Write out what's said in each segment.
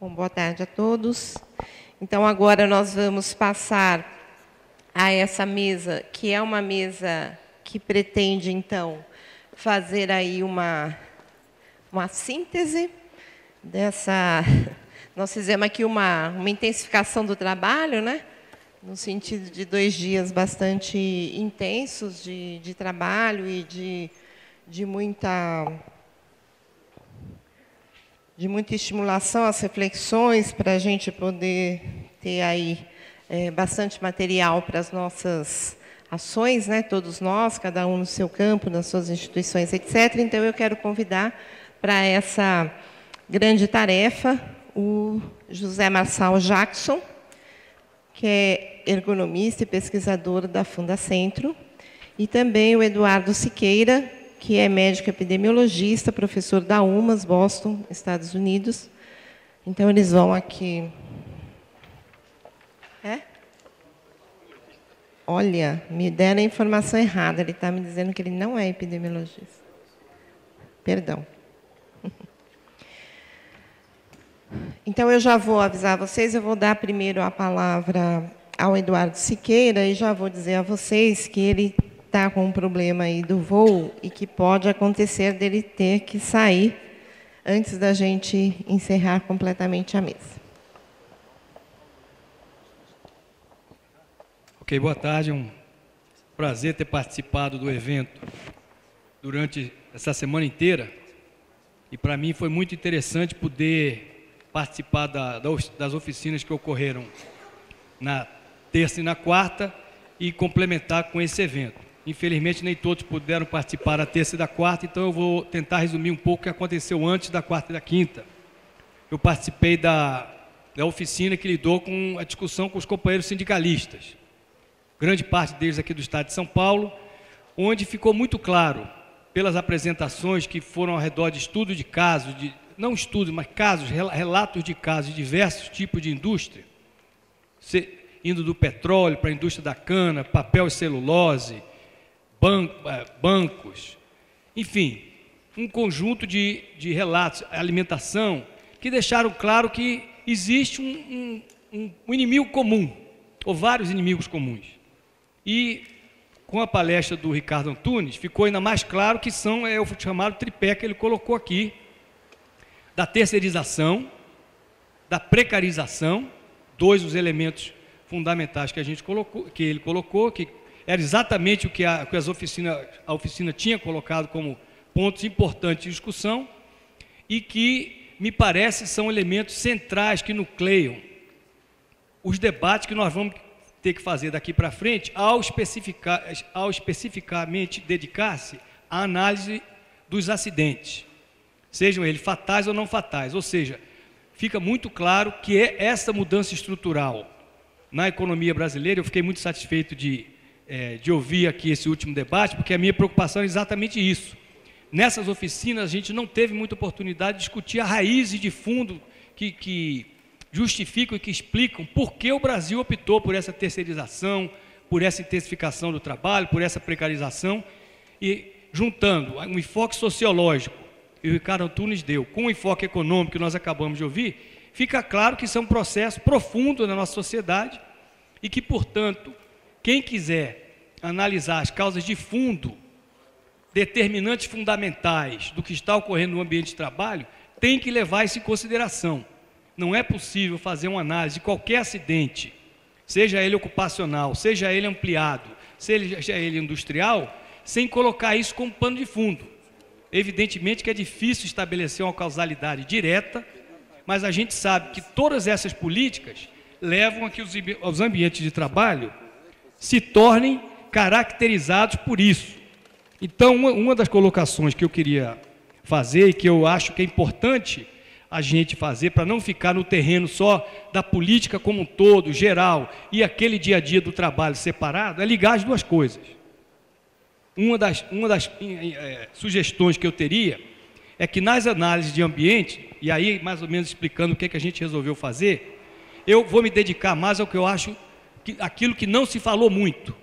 Bom, boa tarde a todos. Então, agora nós vamos passar a essa mesa, que é uma mesa que pretende, então, fazer aí uma síntese dessa... Nós fizemos aqui uma intensificação do trabalho, né? No sentido de 2 dias bastante intensos de trabalho e de muita estimulação às reflexões, para a gente poder ter aí bastante material para as nossas ações, né? Todos nós, cada um no seu campo, nas suas instituições, etc. Então, eu quero convidar para essa grande tarefa o José Marçal Jackson, que é ergonomista e pesquisador da Fundacentro, e também o Eduardo Siqueira, que é médico epidemiologista, professor da UMass, Boston, Estados Unidos. Então, eles vão aqui... Olha, me deram a informação errada. Ele está me dizendo que ele não é epidemiologista. Perdão. Então, eu já vou avisar vocês, eu vou dar primeiro a palavra ao Eduardo Siqueira e já vou dizer a vocês que ele está com um problema aí do voo e que pode acontecer dele ter que sair antes da gente encerrar completamente a mesa. Ok, boa tarde. É um prazer ter participado do evento durante essa semana inteira. E para mim foi muito interessante poder participar das oficinas que ocorreram na terça e na quarta e complementar com esse evento. Infelizmente, nem todos puderam participar da terça e da quarta, então eu vou tentar resumir um pouco o que aconteceu antes da quarta e da quinta. Eu participei da oficina que lidou com a discussão com os companheiros sindicalistas, grande parte deles aqui do estado de São Paulo, onde ficou muito claro, pelas apresentações que foram ao redor de estudo de casos, não estudos, mas casos, relatos de casos de diversos tipos de indústria, indo do petróleo para a indústria da cana, papel e celulose, bancos, enfim, um conjunto de relatos, alimentação, que deixaram claro que existe um inimigo comum, ou vários inimigos comuns. E com a palestra do Ricardo Antunes, ficou ainda mais claro que é o chamado tripé que ele colocou aqui, da terceirização, da precarização, dois dos elementos fundamentais que ele colocou, que era exatamente o que a oficina tinha colocado como pontos importantes de discussão e que, me parece, são elementos centrais que nucleiam os debates que nós vamos ter que fazer daqui para frente ao especificamente dedicar-se à análise dos acidentes, sejam eles fatais ou não fatais. Ou seja, fica muito claro que é essa mudança estrutural na economia brasileira. Eu fiquei muito satisfeito de ouvir aqui esse último debate, porque a minha preocupação é exatamente isso. Nessas oficinas, a gente não teve muita oportunidade de discutir a raiz de fundo que justificam e que explicam por que o Brasil optou por essa terceirização, por essa intensificação do trabalho, por essa precarização, e juntando um enfoque sociológico, que o Ricardo Antunes deu, com o enfoque econômico que nós acabamos de ouvir, fica claro que isso é um processo profundo na nossa sociedade e que, portanto, quem quiser analisar as causas de fundo, determinantes fundamentais do que está ocorrendo no ambiente de trabalho, tem que levar isso em consideração. Não é possível fazer uma análise de qualquer acidente, seja ele ocupacional, seja ele ampliado, seja ele industrial, sem colocar isso como pano de fundo. Evidentemente que é difícil estabelecer uma causalidade direta, mas a gente sabe que todas essas políticas levam a que os ambientes de trabalho se tornem caracterizados por isso. Então, uma das colocações que eu queria fazer e que eu acho que é importante a gente fazer para não ficar no terreno só da política como um todo, geral, e aquele dia a dia do trabalho separado, é ligar as duas coisas. Uma das sugestões que eu teria é que nas análises de ambiente, e aí mais ou menos explicando o que a gente resolveu fazer, eu vou me dedicar mais ao que eu acho, aquilo que não se falou muito.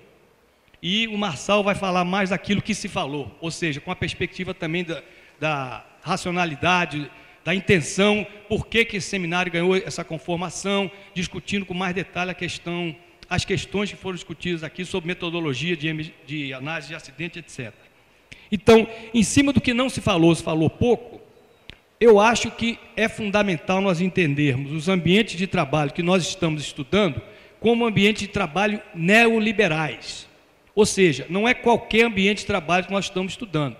E o Marçal vai falar mais daquilo que se falou, ou seja, com a perspectiva também da racionalidade, da intenção, por que esse seminário ganhou essa conformação, discutindo com mais detalhe as questões que foram discutidas aqui sobre metodologia de análise de acidente, etc. Então, em cima do que não se falou pouco, eu acho que é fundamental nós entendermos os ambientes de trabalho que nós estamos estudando como ambientes de trabalho neoliberais. Ou seja, não é qualquer ambiente de trabalho que nós estamos estudando.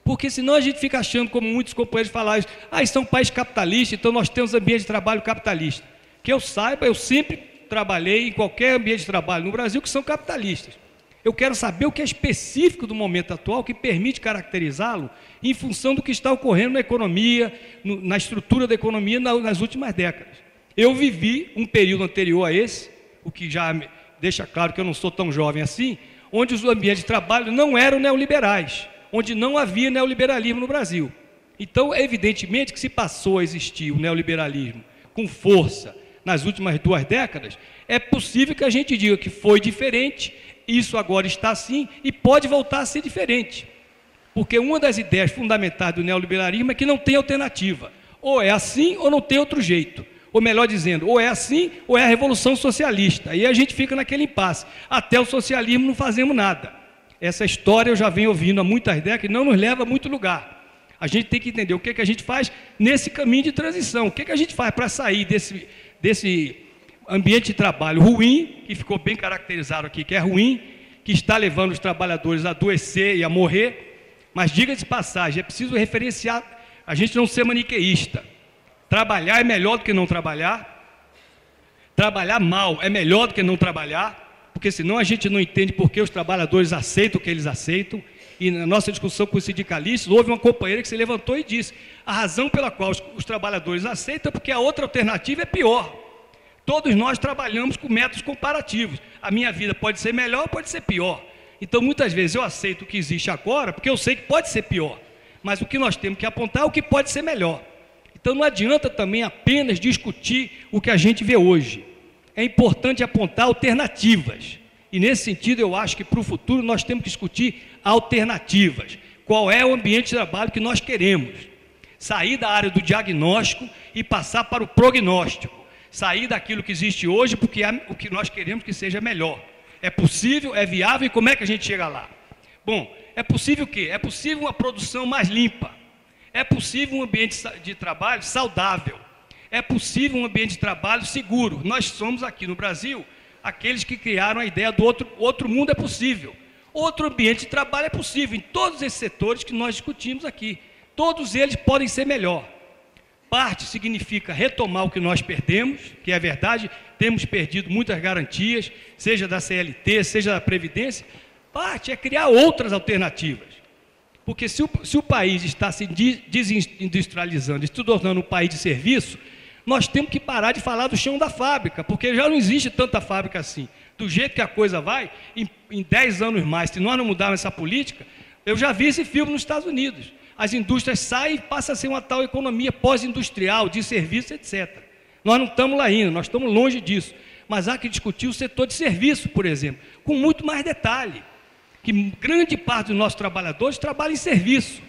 Porque senão a gente fica achando, como muitos companheiros falaram, isso é um país capitalista, então nós temos ambiente de trabalho capitalista. Que eu saiba, eu sempre trabalhei em qualquer ambiente de trabalho no Brasil que são capitalistas. Eu quero saber o que é específico do momento atual que permite caracterizá-lo em função do que está ocorrendo na economia, na estrutura da economia nas últimas décadas. Eu vivi um período anterior a esse, o que já deixa claro que eu não sou tão jovem assim, onde os ambientes de trabalho não eram neoliberais, onde não havia neoliberalismo no Brasil. Então, evidentemente que se passou a existir o neoliberalismo com força nas últimas 2 décadas, é possível que a gente diga que foi diferente, isso agora está assim e pode voltar a ser diferente. Porque uma das ideias fundamentais do neoliberalismo é que não tem alternativa. Ou é assim ou não tem outro jeito. Ou melhor dizendo, ou é assim ou é a revolução socialista. Aí a gente fica naquele impasse. Até o socialismo não fazemos nada. Essa história eu já venho ouvindo há muitas décadas e não nos leva a muito lugar. A gente tem que entender o que a gente faz nesse caminho de transição. O que a gente faz para sair desse ambiente de trabalho ruim, que ficou bem caracterizado aqui, que é ruim, que está levando os trabalhadores a adoecer e a morrer. Mas diga-se de passagem, é preciso referenciar, a gente não ser maniqueísta. Trabalhar é melhor do que não trabalhar. Trabalhar mal é melhor do que não trabalhar, porque senão a gente não entende por que os trabalhadores aceitam o que eles aceitam. E na nossa discussão com os sindicalistas, houve uma companheira que se levantou e disse: a razão pela qual os trabalhadores aceitam é porque a outra alternativa é pior. Todos nós trabalhamos com métodos comparativos. A minha vida pode ser melhor ou pode ser pior. Então, muitas vezes eu aceito o que existe agora, porque eu sei que pode ser pior. Mas o que nós temos que apontar é o que pode ser melhor. Então, não adianta também apenas discutir o que a gente vê hoje. É importante apontar alternativas. E, nesse sentido, eu acho que para o futuro nós temos que discutir alternativas. Qual é o ambiente de trabalho que nós queremos? Sair da área do diagnóstico e passar para o prognóstico. Sair daquilo que existe hoje, porque é o que nós queremos que seja melhor. É possível, é viável, e como é que a gente chega lá? Bom, é possível o quê? É possível uma produção mais limpa. É possível um ambiente de trabalho saudável. É possível um ambiente de trabalho seguro. Nós somos aqui no Brasil aqueles que criaram a ideia do outro mundo é possível. Outro ambiente de trabalho é possível em todos esses setores que nós discutimos aqui. Todos eles podem ser melhor. Parte significa retomar o que nós perdemos, que é verdade, temos perdido muitas garantias, seja da CLT, seja da Previdência. Parte é criar outras alternativas. Porque se o país está se desindustrializando, se tornando um país de serviço, nós temos que parar de falar do chão da fábrica, porque já não existe tanta fábrica assim. Do jeito que a coisa vai, em 10 anos mais, se nós não mudarmos essa política, eu já vi esse filme nos Estados Unidos. As indústrias saem e passa a ser uma tal economia pós-industrial, de serviço, etc. Nós não estamos lá ainda, nós estamos longe disso. Mas há que discutir o setor de serviço, por exemplo, com muito mais detalhe. Que grande parte dos nossos trabalhadores trabalha em serviço.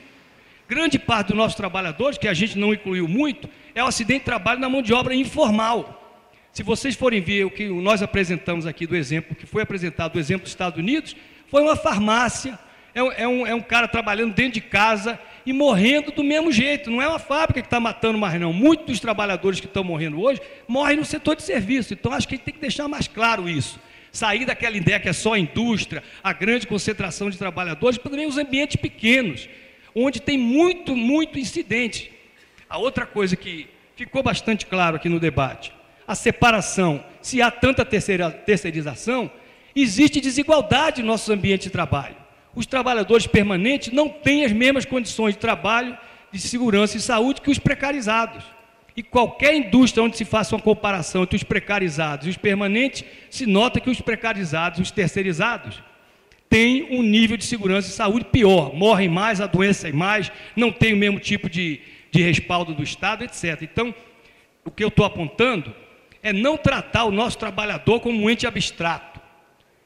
Grande parte dos nossos trabalhadores, que a gente não incluiu muito, é o acidente de trabalho na mão de obra informal. Se vocês forem ver o que nós apresentamos aqui do exemplo, que foi apresentado do exemplo dos Estados Unidos, foi uma farmácia, é um cara trabalhando dentro de casa e morrendo do mesmo jeito. Não é uma fábrica que está matando mais não. Muitos dos trabalhadores que estão morrendo hoje, morrem no setor de serviço. Então, acho que a gente tem que deixar mais claro isso. Sair daquela ideia que é só a indústria, a grande concentração de trabalhadores, para também os ambientes pequenos, onde tem muito incidente. A outra coisa que ficou bastante claro aqui no debate, a separação, se há tanta terceirização, existe desigualdade no nosso ambiente de trabalho. Os trabalhadores permanentes não têm as mesmas condições de trabalho, de segurança e saúde que os precarizados. E qualquer indústria onde se faça uma comparação entre os precarizados e os permanentes, se nota que os precarizados, os terceirizados, têm um nível de segurança e saúde pior, morrem mais, adoecem mais, não têm o mesmo tipo de respaldo do Estado, etc. Então, o que eu estou apontando é não tratar o nosso trabalhador como um ente abstrato.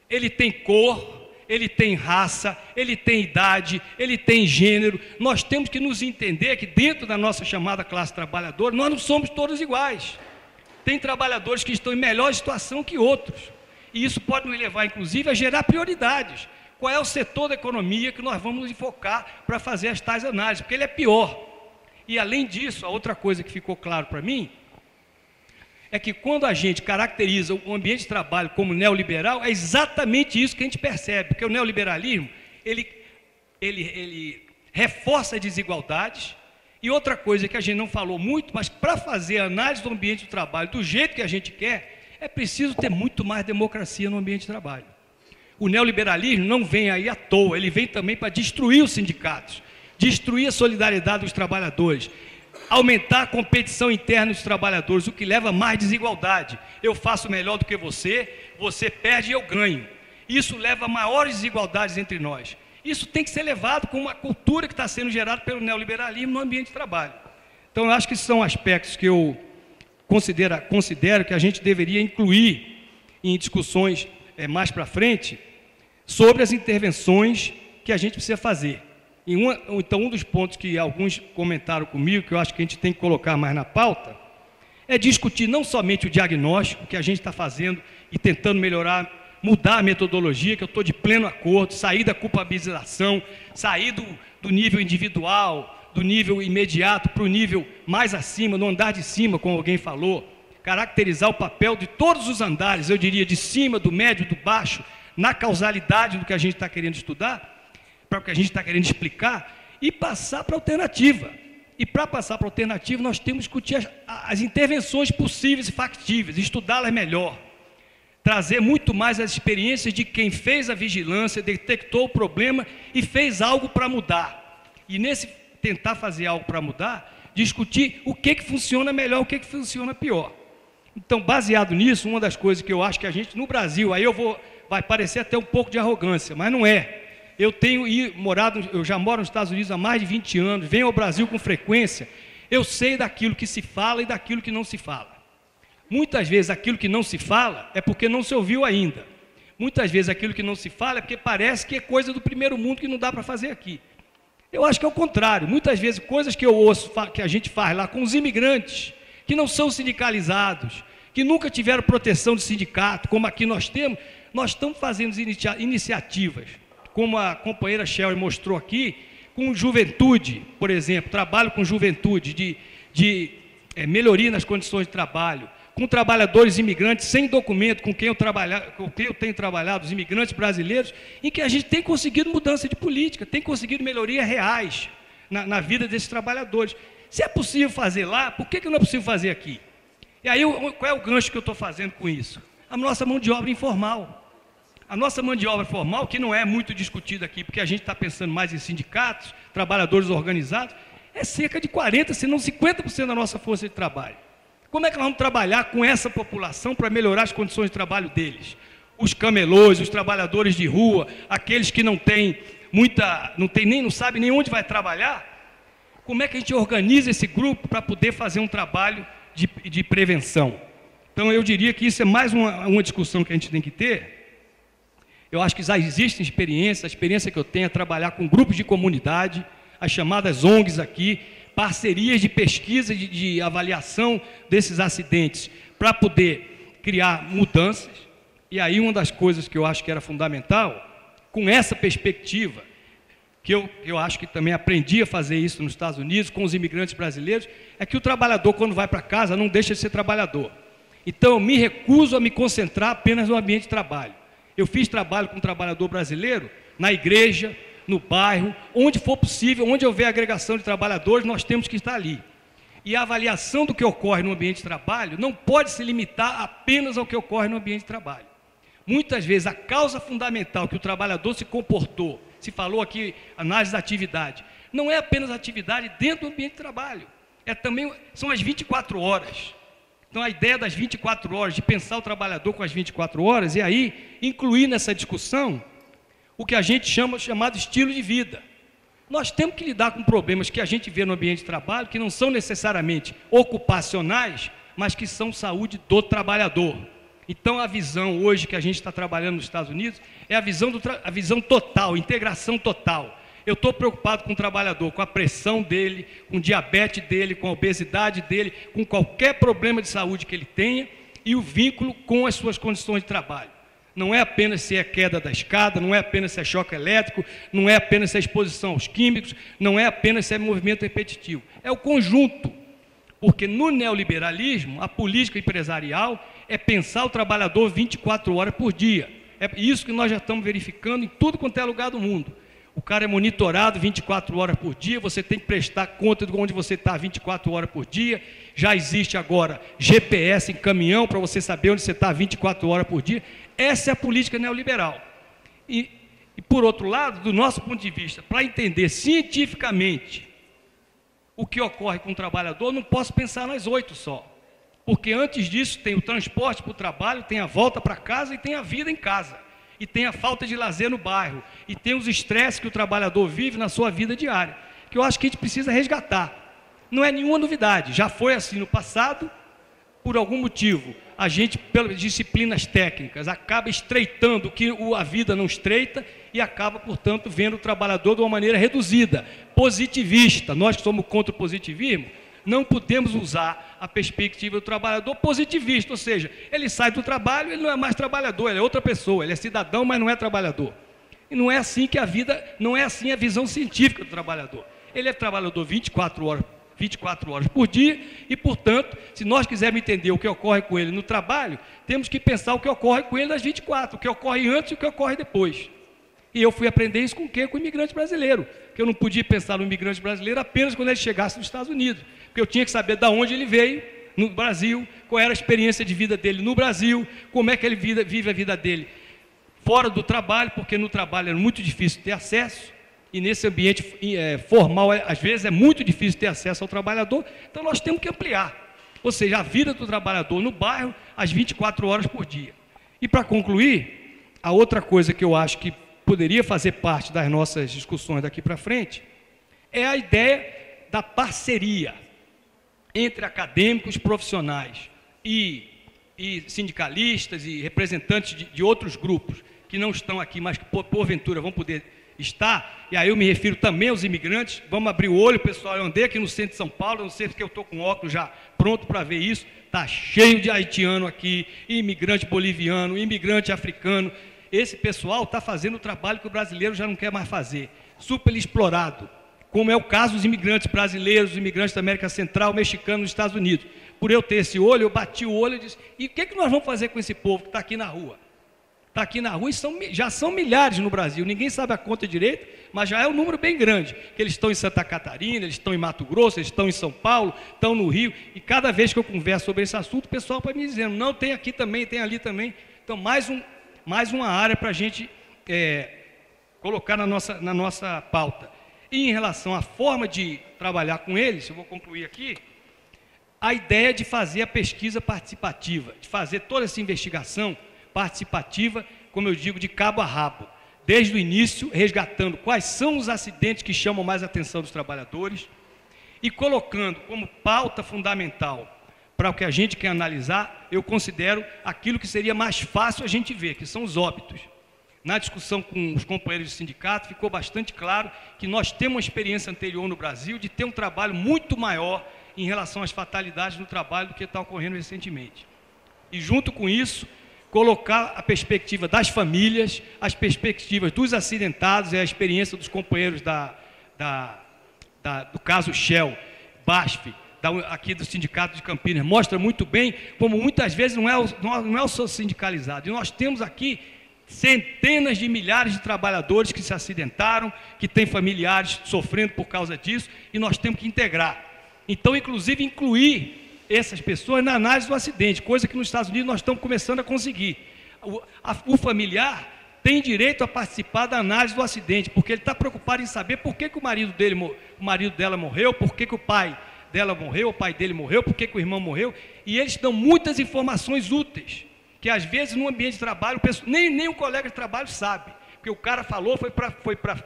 Ele tem cor, ele tem raça, ele tem idade, ele tem gênero. Nós temos que nos entender que dentro da nossa chamada classe trabalhadora, nós não somos todos iguais. Tem trabalhadores que estão em melhor situação que outros. E isso pode nos levar, inclusive, a gerar prioridades. Qual é o setor da economia que nós vamos enfocar para fazer as tais análises? Porque ele é pior. E, além disso, a outra coisa que ficou claro para mim é que quando a gente caracteriza o ambiente de trabalho como neoliberal, é exatamente isso que a gente percebe, porque o neoliberalismo, ele reforça as desigualdades. E outra coisa que a gente não falou muito, mas para fazer a análise do ambiente de trabalho do jeito que a gente quer, é preciso ter muito mais democracia no ambiente de trabalho. O neoliberalismo não vem aí à toa, ele vem também para destruir os sindicatos, destruir a solidariedade dos trabalhadores, aumentar a competição interna dos trabalhadores, o que leva a mais desigualdade. Eu faço melhor do que você, você perde e eu ganho. Isso leva a maiores desigualdades entre nós. Isso tem que ser levado com uma cultura que está sendo gerada pelo neoliberalismo no ambiente de trabalho. Então, eu acho que são aspectos que eu considero que a gente deveria incluir em discussões mais para frente sobre as intervenções que a gente precisa fazer. Então, um dos pontos que alguns comentaram comigo, que eu acho que a gente tem que colocar mais na pauta, é discutir não somente o diagnóstico que a gente está fazendo e tentando melhorar, mudar a metodologia, que eu estou de pleno acordo, sair da culpabilização, sair do nível individual, do nível imediato para o nível mais acima, no andar de cima, como alguém falou, caracterizar o papel de todos os andares, eu diria de cima, do médio, do baixo, na causalidade do que a gente está querendo estudar, para o que a gente está querendo explicar, e passar para a alternativa. E para passar para a alternativa, nós temos que discutir as intervenções possíveis e factíveis, estudá-las melhor, trazer muito mais as experiências de quem fez a vigilância, detectou o problema e fez algo para mudar. E nesse tentar fazer algo para mudar, discutir o que funciona melhor, o que funciona pior. Então, baseado nisso, uma das coisas que eu acho que a gente, no Brasil, aí vai parecer até um pouco de arrogância, mas não é. Eu já moro nos Estados Unidos há mais de 20 anos, venho ao Brasil com frequência, eu sei daquilo que se fala e daquilo que não se fala. Muitas vezes aquilo que não se fala é porque não se ouviu ainda. Muitas vezes aquilo que não se fala é porque parece que é coisa do primeiro mundo que não dá para fazer aqui. Eu acho que é o contrário. Muitas vezes coisas que eu ouço, que a gente faz lá com os imigrantes, que não são sindicalizados, que nunca tiveram proteção de sindicato, como aqui nós temos, nós estamos fazendo iniciativas, como a companheira Shelly mostrou aqui, com juventude, por exemplo, trabalho com juventude, de melhoria nas condições de trabalho, com trabalhadores imigrantes sem documento, com quem eu tenho trabalhado, os imigrantes brasileiros, em que a gente tem conseguido mudança de política, tem conseguido melhorias reais na vida desses trabalhadores. Se é possível fazer lá, por que não é possível fazer aqui? E aí, qual é o gancho que eu estou fazendo com isso? A nossa mão de obra informal. A nossa mão de obra formal, que não é muito discutida aqui, porque a gente está pensando mais em sindicatos, trabalhadores organizados, é cerca de 40%, se não 50% da nossa força de trabalho. Como é que nós vamos trabalhar com essa população para melhorar as condições de trabalho deles? Os camelôs, os trabalhadores de rua, aqueles que não sabem nem onde vai trabalhar, como é que a gente organiza esse grupo para poder fazer um trabalho de prevenção? Então, eu diria que isso é mais uma discussão que a gente tem que ter. Eu acho que já existem experiências, a experiência que eu tenho é trabalhar com grupos de comunidade, as chamadas ONGs aqui, parcerias de pesquisa, de avaliação desses acidentes, para poder criar mudanças. E aí uma das coisas que eu acho que era fundamental, com essa perspectiva, que eu acho que também aprendi a fazer isso nos Estados Unidos, com os imigrantes brasileiros, é que o trabalhador, quando vai para casa, não deixa de ser trabalhador. Então, eu me recuso a me concentrar apenas no ambiente de trabalho. Eu fiz trabalho com um trabalhador brasileiro, na igreja, no bairro, onde for possível, onde houver agregação de trabalhadores, nós temos que estar ali. E a avaliação do que ocorre no ambiente de trabalho não pode se limitar apenas ao que ocorre no ambiente de trabalho. Muitas vezes, a causa fundamental que o trabalhador se comportou, se falou aqui, análise da atividade, não é apenas a atividade dentro do ambiente de trabalho, são as 24 horas. Então, a ideia das 24 horas, de pensar o trabalhador com as 24 horas, e aí incluir nessa discussão o que a gente chamado estilo de vida. Nós temos que lidar com problemas que a gente vê no ambiente de trabalho, que não são necessariamente ocupacionais, mas que são saúde do trabalhador. Então, a visão hoje que a gente está trabalhando nos Estados Unidos é a visão total, integração total. Eu estou preocupado com o trabalhador, com a pressão dele, com o diabetes dele, com a obesidade dele, com qualquer problema de saúde que ele tenha e o vínculo com as suas condições de trabalho. Não é apenas se é queda da escada, não é apenas se é choque elétrico, não é apenas se é exposição aos químicos, não é apenas se é movimento repetitivo. É o conjunto, porque no neoliberalismo, a política empresarial é pensar o trabalhador 24 horas por dia. É isso que nós já estamos verificando em tudo quanto é lugar do mundo. O cara é monitorado 24 horas por dia, você tem que prestar conta de onde você está 24 horas por dia. Já existe agora GPS em caminhão para você saber onde você está 24 horas por dia. Essa é a política neoliberal. E por outro lado, do nosso ponto de vista, para entender cientificamente o que ocorre com o trabalhador, não posso pensar nas 8 só. Porque antes disso tem o transporte para o trabalho, tem a volta para casa e tem a vida em casa. E tem a falta de lazer no bairro, e tem os estresses que o trabalhador vive na sua vida diária, que eu acho que a gente precisa resgatar. Não é nenhuma novidade, já foi assim no passado, por algum motivo. A gente, pelas disciplinas técnicas, acaba estreitando o que a vida não estreita e acaba, portanto, vendo o trabalhador de uma maneira reduzida, positivista. Nós que somos contra o positivismo, não podemos usar a perspectiva do trabalhador positivista, ou seja, ele sai do trabalho, ele não é mais trabalhador, ele é outra pessoa, ele é cidadão, mas não é trabalhador. E não é assim que a vida, não é assim a visão científica do trabalhador. Ele é trabalhador 24 horas por dia e, portanto, se nós quisermos entender o que ocorre com ele no trabalho, temos que pensar o que ocorre com ele nas 24, o que ocorre antes e o que ocorre depois. E eu fui aprender isso com o quê? Com o imigrante brasileiro, que eu não podia pensar no imigrante brasileiro apenas quando ele chegasse nos Estados Unidos, porque eu tinha que saber de onde ele veio no Brasil, qual era a experiência de vida dele no Brasil, como é que ele vive a vida dele fora do trabalho, porque no trabalho era muito difícil ter acesso, e nesse ambiente formal, às vezes, é muito difícil ter acesso ao trabalhador, então nós temos que ampliar, ou seja, a vida do trabalhador no bairro, às 24 horas por dia. E para concluir, a outra coisa que eu acho que poderia fazer parte das nossas discussões daqui para frente, é a ideia da parceria entre acadêmicos, profissionais e sindicalistas e representantes de outros grupos que não estão aqui, mas que porventura vão poder estar, e aí eu me refiro também aos imigrantes. Vamos abrir o olho, pessoal. Eu andei aqui no centro de São Paulo, não sei porque eu estou com óculos já pronto para ver isso, está cheio de haitiano aqui, imigrante boliviano, imigrante africano. Esse pessoal está fazendo o trabalho que o brasileiro já não quer mais fazer, super explorado, como é o caso dos imigrantes brasileiros, os imigrantes da América Central, mexicanos nos Estados Unidos. Por eu ter esse olho, eu bati o olho e disse, e o que nós vamos fazer com esse povo que está aqui na rua? Está aqui na rua e já são milhares no Brasil, ninguém sabe a conta direito, mas já é um número bem grande, que eles estão em Santa Catarina, eles estão em Mato Grosso, eles estão em São Paulo, estão no Rio, e cada vez que eu converso sobre esse assunto, o pessoal vai me dizendo, não, tem aqui também, tem ali também. Então, mais uma área para a gente colocar na nossa pauta. E em relação à forma de trabalhar com eles, eu vou concluir aqui, a ideia de fazer a pesquisa participativa, de fazer toda essa investigação participativa, como eu digo, de cabo a rabo, desde o início, resgatando quais são os acidentes que chamam mais a atenção dos trabalhadores e colocando como pauta fundamental para o que a gente quer analisar, eu considero aquilo que seria mais fácil a gente ver, que são os óbitos. Na discussão com os companheiros do sindicato, ficou bastante claro que nós temos uma experiência anterior no Brasil de ter um trabalho muito maior em relação às fatalidades no trabalho do que está ocorrendo recentemente. E junto com isso, colocar a perspectiva das famílias, as perspectivas dos acidentados e a experiência dos companheiros do caso Shell, BASF, aqui do Sindicato de Campinas, mostra muito bem como muitas vezes não é o só sindicalizado. E nós temos aqui centenas de milhares de trabalhadores que se acidentaram, que têm familiares sofrendo por causa disso, e nós temos que integrar. Então, inclusive, incluir essas pessoas na análise do acidente, coisa que nos Estados Unidos nós estamos começando a conseguir. O familiar tem direito a participar da análise do acidente, porque ele está preocupado em saber por que o marido dela morreu, por que o pai dela morreu, o pai dele morreu, por que o irmão morreu, e eles dão muitas informações úteis, que às vezes no ambiente de trabalho, nem o colega de trabalho sabe, porque o cara falou, foi para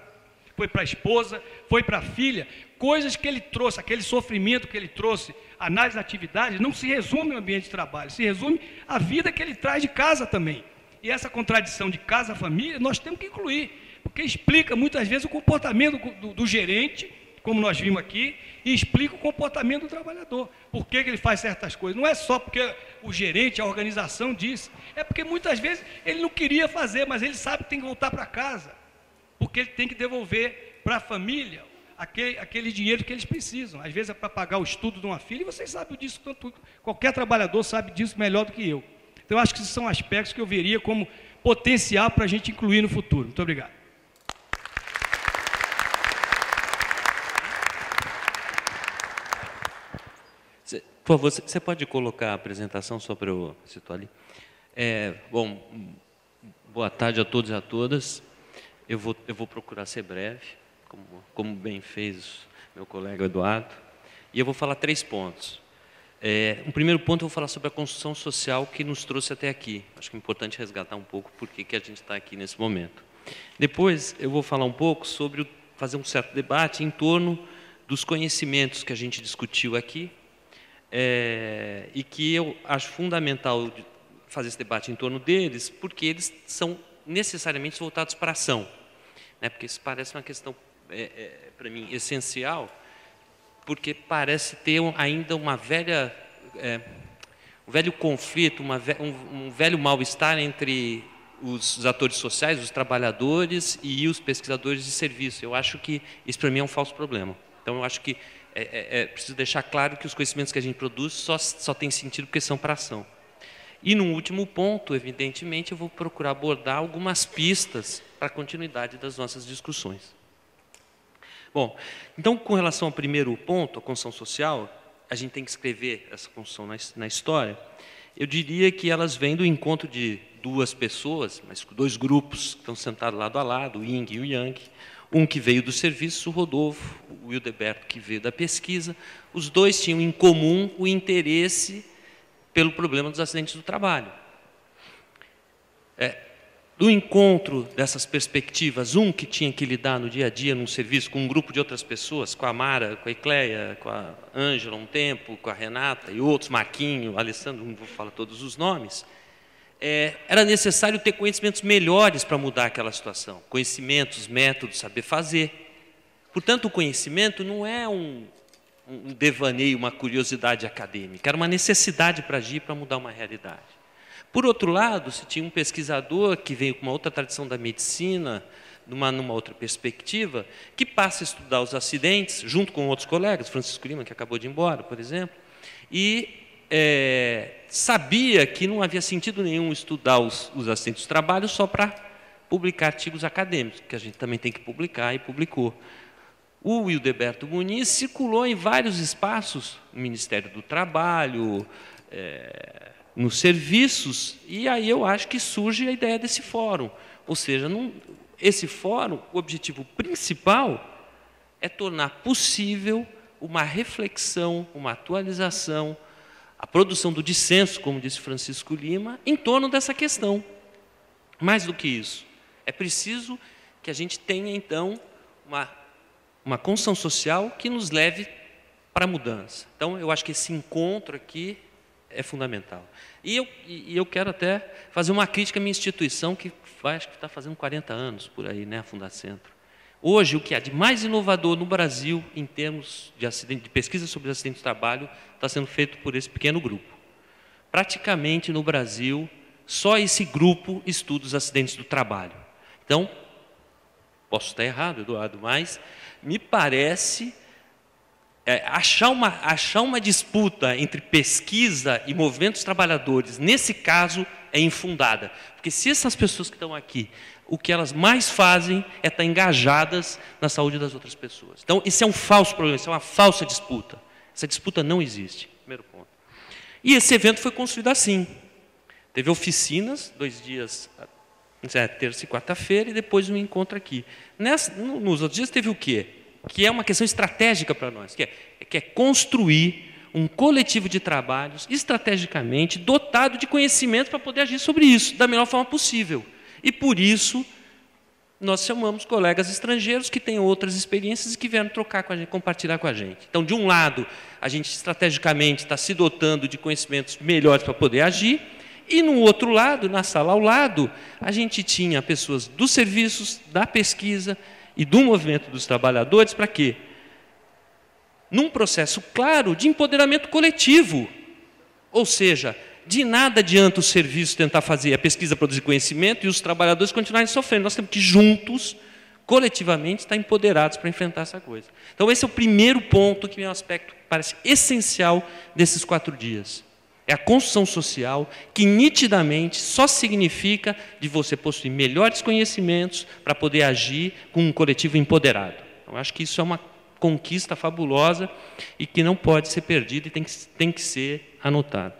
foi para a esposa, foi para a filha, coisas que ele trouxe, aquele sofrimento que ele trouxe, análise da atividade, não se resume ao ambiente de trabalho, se resume à vida que ele traz de casa também. E essa contradição de casa-família, nós temos que incluir, porque explica muitas vezes o comportamento do gerente, como nós vimos aqui, e explica o comportamento do trabalhador. Por que ele faz certas coisas? Não é só porque o gerente, a organização disse, é porque muitas vezes ele não queria fazer, mas ele sabe que tem que voltar para casa, porque ele tem que devolver para a família aquele dinheiro que eles precisam. Às vezes é para pagar o estudo de uma filha, e vocês sabem disso, qualquer trabalhador sabe disso melhor do que eu. Então, eu acho que esses são aspectos que eu veria como potencial para a gente incluir no futuro. Muito obrigado. Por favor, você pode colocar a apresentação só para eu situar ali? Bom, boa tarde a todos e a todas. Eu vou procurar ser breve, como bem fez meu colega Eduardo, e eu vou falar 3 pontos. Um primeiro ponto, eu vou falar sobre a construção social que nos trouxe até aqui. Acho que é importante resgatar um pouco por que a gente está aqui nesse momento. Depois, eu vou falar um pouco sobre fazer um certo debate em torno dos conhecimentos que a gente discutiu aqui, e que eu acho fundamental fazer esse debate em torno deles, porque eles são necessariamente voltados para a ação, né? Porque isso parece uma questão, para mim, essencial, porque parece ter ainda um velho conflito, um velho mal-estar entre os atores sociais, os trabalhadores e os pesquisadores de serviço. Eu acho que isso, para mim, é um falso problema. Então, eu acho que preciso deixar claro que os conhecimentos que a gente produz só tem sentido porque são para ação. E, no último ponto, evidentemente, eu vou procurar abordar algumas pistas para a continuidade das nossas discussões. Bom, então, com relação ao primeiro ponto, a construção social, a gente tem que escrever essa construção na história. Eu diria que elas vêm do encontro de 2 pessoas, mas 2 grupos que estão sentados lado a lado, o Ying e o Yang. Um que veio do serviço, o Rodolfo, o Wildeberto, que veio da pesquisa. Os 2 tinham em comum o interesse pelo problema dos acidentes do trabalho. Do encontro dessas perspectivas, um que tinha que lidar no dia a dia num serviço com um grupo de outras pessoas, com a Mara, com a Ecleia, com a Ângela um tempo, com a Renata e outros, Marquinho, Alessandro, não vou falar todos os nomes, era necessário ter conhecimentos melhores para mudar aquela situação, conhecimentos, métodos, saber fazer. Portanto, o conhecimento não é um devaneio, uma curiosidade acadêmica, era uma necessidade para agir, para mudar uma realidade. Por outro lado, se tinha um pesquisador que veio com uma outra tradição da medicina, numa outra perspectiva, que passa a estudar os acidentes, junto com outros colegas, Francisco Lima, que acabou de ir embora, por exemplo, e sabia que não havia sentido nenhum estudar os acidentes do trabalho só para publicar artigos acadêmicos, que a gente também tem que publicar, e publicou. O Wildeberto Muniz circulou em vários espaços, no Ministério do Trabalho, nos serviços, e aí eu acho que surge a ideia desse fórum. Ou seja, esse fórum, o objetivo principal é tornar possível uma reflexão, uma atualização, a produção do dissenso, como disse Francisco Lima, em torno dessa questão. Mais do que isso, é preciso que a gente tenha, então, uma construção social que nos leve para a mudança. Então, eu acho que esse encontro aqui é fundamental. E eu quero até fazer uma crítica à minha instituição, que acho que está fazendo 40 anos por aí, né, a Fundacentro. Hoje, o que há de mais inovador no Brasil, em termos de pesquisa sobre acidentes de trabalho, está sendo feito por esse pequeno grupo. Praticamente, no Brasil, só esse grupo estuda os acidentes do trabalho. Então, posso estar errado, Eduardo, mas me parece achar uma disputa entre pesquisa e movimentos trabalhadores, nesse caso, é infundada. Porque se essas pessoas que estão aqui, o que elas mais fazem é estar engajadas na saúde das outras pessoas. Então, isso é um falso problema, isso é uma falsa disputa. Essa disputa não existe, primeiro ponto. E esse evento foi construído assim. Teve oficinas, 2 dias, terça e quarta-feira, e depois um encontro aqui. Nos outros dias teve o quê? Que é uma questão estratégica para nós, que é construir um coletivo de trabalhos estrategicamente dotado de conhecimento para poder agir sobre isso da melhor forma possível. E, por isso, nós chamamos colegas estrangeiros que têm outras experiências e que vieram trocar com a gente, compartilhar com a gente. Então, de um lado, a gente estrategicamente está se dotando de conhecimentos melhores para poder agir, e no outro lado, na sala ao lado, a gente tinha pessoas dos serviços, da pesquisa e do movimento dos trabalhadores, para quê? Num processo claro de empoderamento coletivo. Ou seja, de nada adianta o serviço tentar fazer a pesquisa, produzir conhecimento e os trabalhadores continuarem sofrendo. Nós temos que, juntos, coletivamente, estar empoderados para enfrentar essa coisa. Então, esse é o primeiro ponto, que é um aspecto que parece essencial desses 4 dias. É a construção social, que nitidamente só significa de você possuir melhores conhecimentos para poder agir com um coletivo empoderado. Eu acho que isso é uma conquista fabulosa e que não pode ser perdida e tem que ser anotada.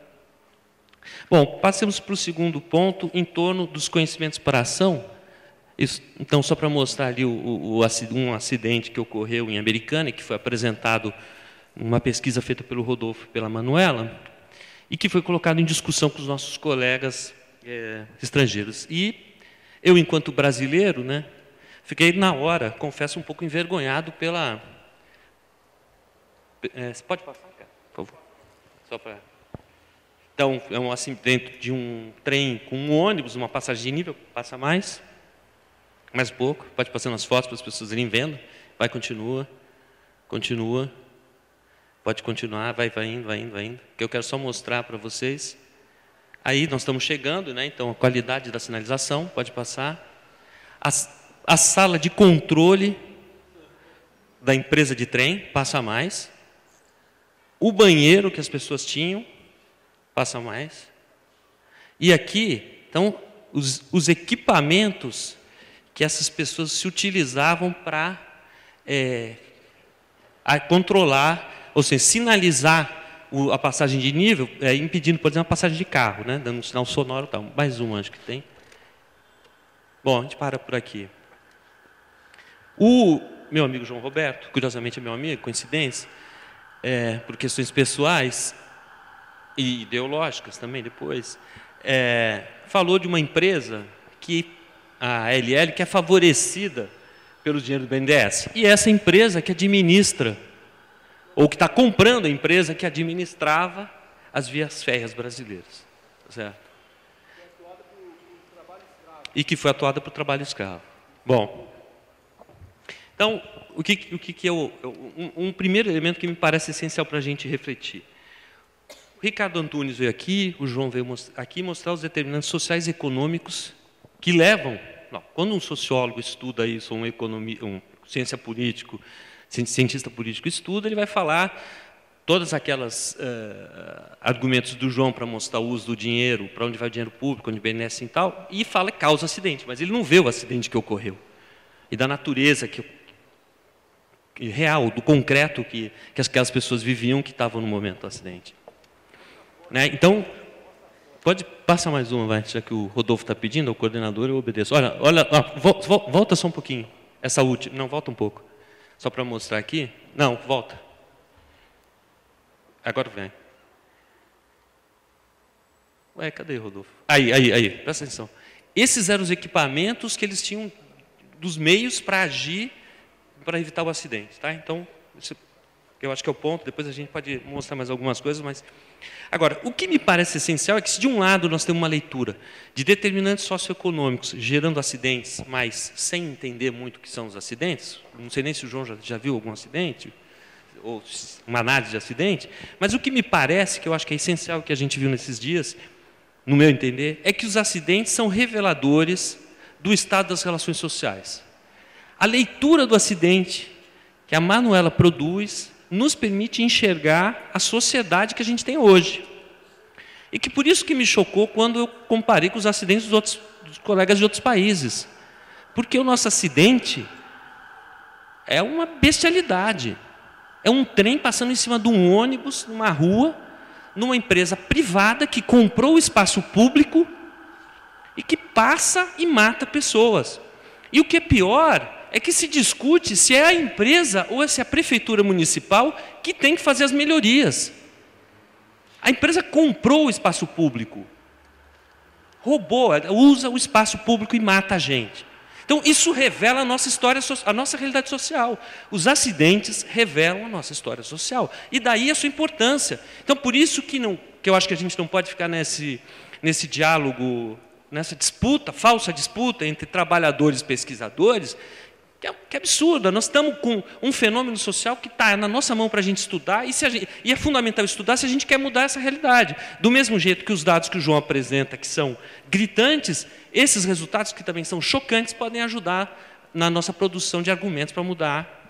Bom, passemos para o segundo ponto, em torno dos conhecimentos para ação. Isso, então, só para mostrar ali um acidente que ocorreu em Americana, que foi apresentado numa pesquisa feita pelo Rodolfo e pela Manuela, e que foi colocado em discussão com os nossos colegas estrangeiros. E eu, enquanto brasileiro, né, fiquei na hora, confesso, um pouco envergonhado pela... você pode passar, cara, por favor? Só para... Então, é um acidente de um trem com um ônibus, uma passagem de nível, passa mais pouco, pode passar nas fotos para as pessoas irem vendo, vai, continua, pode continuar, vai indo, que eu quero só mostrar para vocês. Aí nós estamos chegando, né? Então a qualidade da sinalização, pode passar. A sala de controle da empresa de trem, passa mais. O banheiro que as pessoas tinham, passa mais. E aqui, então, os equipamentos que essas pessoas se utilizavam para controlar, ou seja, sinalizar a passagem de nível, impedindo, por exemplo, a passagem de carro, né? Dando um sinal sonoro e tal. Mais um, acho que tem. Bom, a gente para por aqui. O meu amigo João Roberto, curiosamente é meu amigo, coincidência, por questões pessoais e ideológicas também depois, falou de uma empresa que a LL, que é favorecida pelo dinheiro do BNDES. E essa empresa que administra, ou que está comprando a empresa que administrava as vias férreas brasileiras. Certo? E que foi atuada por trabalho escravo. Bom, então, o que é um primeiro elemento que me parece essencial para a gente refletir? O Ricardo Antunes veio aqui, o João veio aqui mostrar os determinantes sociais e econômicos que levam... Não, quando um sociólogo estuda isso, um cientista político estuda, ele vai falar todas aquelas argumentos do João para mostrar o uso do dinheiro, para onde vai o dinheiro público, onde BNDES e tal, e fala que causa acidente, mas ele não vê o acidente que ocorreu. E da natureza real, do concreto que aquelas pessoas viviam que estavam no momento do acidente. Né? Então, pode passar mais uma, vai, já que o Rodolfo está pedindo, o coordenador, eu obedeço. Olha, volta só um pouquinho, essa última, não, volta um pouco, só para mostrar aqui. Não, volta. Agora vem. Ué, cadê o Rodolfo? Aí, presta atenção. Esses eram os equipamentos que eles tinham dos meios para agir, para evitar o acidente. Tá? Então, eu acho que é o ponto, depois a gente pode mostrar mais algumas coisas, mas... Agora, o que me parece essencial é que, se de um lado nós temos uma leitura de determinantes socioeconômicos gerando acidentes, mas sem entender muito o que são os acidentes, não sei nem se o João já viu algum acidente, ou uma análise de acidente, mas o que me parece, que eu acho que é essencial que a gente viu nesses dias, no meu entender, é que os acidentes são reveladores do estado das relações sociais. A leitura do acidente que a Manuela produz nos permite enxergar a sociedade que a gente tem hoje. E que por isso que me chocou quando eu comparei com os acidentes dos colegas de outros países. Porque o nosso acidente é uma bestialidade. É um trem passando em cima de um ônibus, numa rua, numa empresa privada que comprou o espaço público e que passa e mata pessoas. E o que é pior é que se discute se é a empresa ou se é a prefeitura municipal que tem que fazer as melhorias. A empresa comprou o espaço público, roubou, usa o espaço público e mata a gente. Então, isso revela a nossa história, a nossa realidade social. Os acidentes revelam a nossa história social. E daí a sua importância. Então, por isso que eu acho que a gente não pode ficar nesse diálogo, nessa disputa, falsa disputa entre trabalhadores e pesquisadores, que é absurda. Nós estamos com um fenômeno social que está na nossa mão para a gente estudar, e é fundamental estudar se a gente quer mudar essa realidade. Do mesmo jeito que os dados que o João apresenta, que são gritantes, esses resultados que também são chocantes, podem ajudar na nossa produção de argumentos para mudar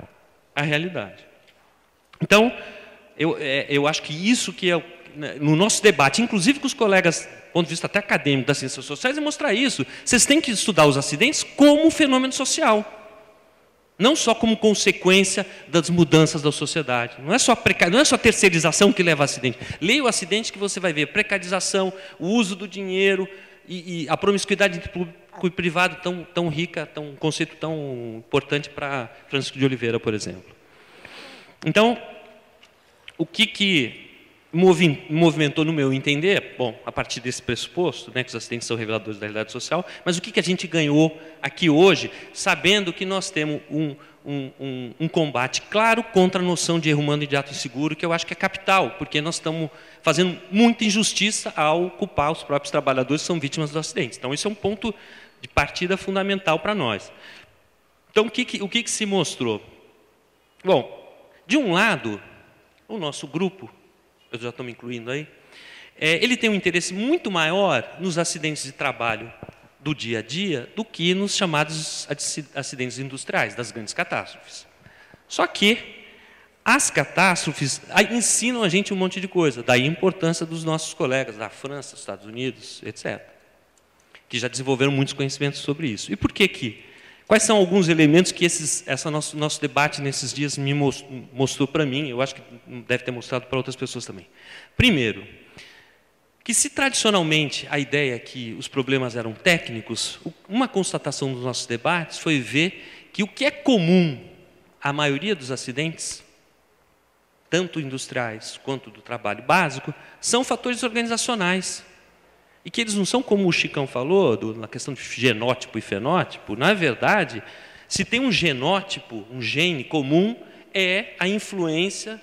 a realidade. Então, eu acho que isso que é, no nosso debate, inclusive com os colegas, do ponto de vista até acadêmico das ciências sociais, é mostrar isso. Vocês têm que estudar os acidentes como fenômeno social. Não só como consequência das mudanças da sociedade. Não é só a terceirização que leva a acidente. Leia o acidente que você vai ver precarização, o uso do dinheiro e a promiscuidade entre público e privado tão rica, um conceito tão importante para Francisco de Oliveira, por exemplo. Então, o que movimentou, no meu entender, bom, a partir desse pressuposto, né, que os acidentes são reveladores da realidade social, mas o que a gente ganhou aqui hoje, sabendo que nós temos um combate claro contra a noção de erro humano e de ato inseguro, que eu acho que é capital, porque nós estamos fazendo muita injustiça ao culpar os próprios trabalhadores que são vítimas dos acidentes. Então, esse é um ponto de partida fundamental para nós. Então, o que se mostrou? Bom, de um lado, o nosso grupo, eu já estou me incluindo aí, ele tem um interesse muito maior nos acidentes de trabalho do dia a dia do que nos chamados acidentes industriais, das grandes catástrofes. Só que as catástrofes ensinam a gente um monte de coisa, daí a importância dos nossos colegas da França, dos Estados Unidos, etc., que já desenvolveram muitos conhecimentos sobre isso. E por que que? Quais são alguns elementos que nosso debate nesses dias me mostrou para mim, eu acho que deve ter mostrado para outras pessoas também. Primeiro, que se tradicionalmente a ideia é que os problemas eram técnicos, uma constatação dos nossos debates foi ver que o que é comum à maioria dos acidentes, tanto industriais quanto do trabalho básico, são fatores organizacionais. E que eles não são como o Chicão falou, na questão de genótipo e fenótipo. Na verdade, se tem um genótipo, um gene comum, é a influência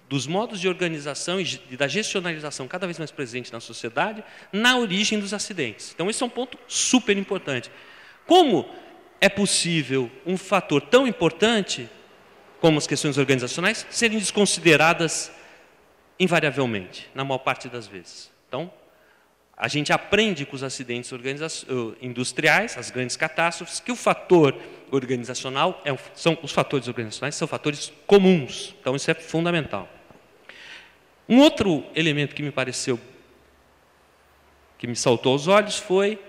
dos modos de organização e da gestionalização cada vez mais presente na sociedade, na origem dos acidentes. Então, esse é um ponto super importante. Como é possível um fator tão importante, como as questões organizacionais, serem desconsideradas invariavelmente, na maior parte das vezes? Então, a gente aprende com os acidentes industriais, as grandes catástrofes, que o fator organizacional, os fatores organizacionais são fatores comuns. Então, isso é fundamental. Um outro elemento que me pareceu, que me saltou aos olhos, foi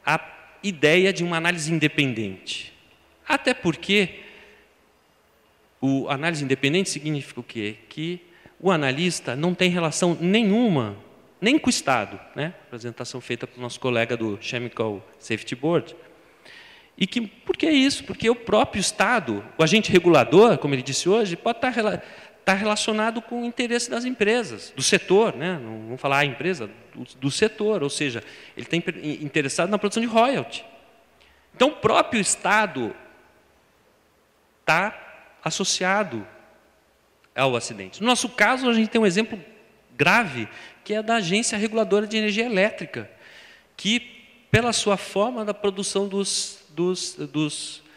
a ideia de uma análise independente. Até porque a análise independente significa o quê? Que o analista não tem relação nenhuma nem com o Estado, né? Apresentação feita pelo nosso colega do Chemical Safety Board. Por que isso? Porque o próprio Estado, o agente regulador, como ele disse hoje, pode estar relacionado com o interesse das empresas, do setor, né? Não vamos falar a empresa, do setor, ou seja, ele está interessado na produção de royalty. Então, o próprio Estado está associado ao acidente. No nosso caso, a gente tem um exemplo grave, que é da Agência Reguladora de Energia Elétrica, que, pela sua forma da produção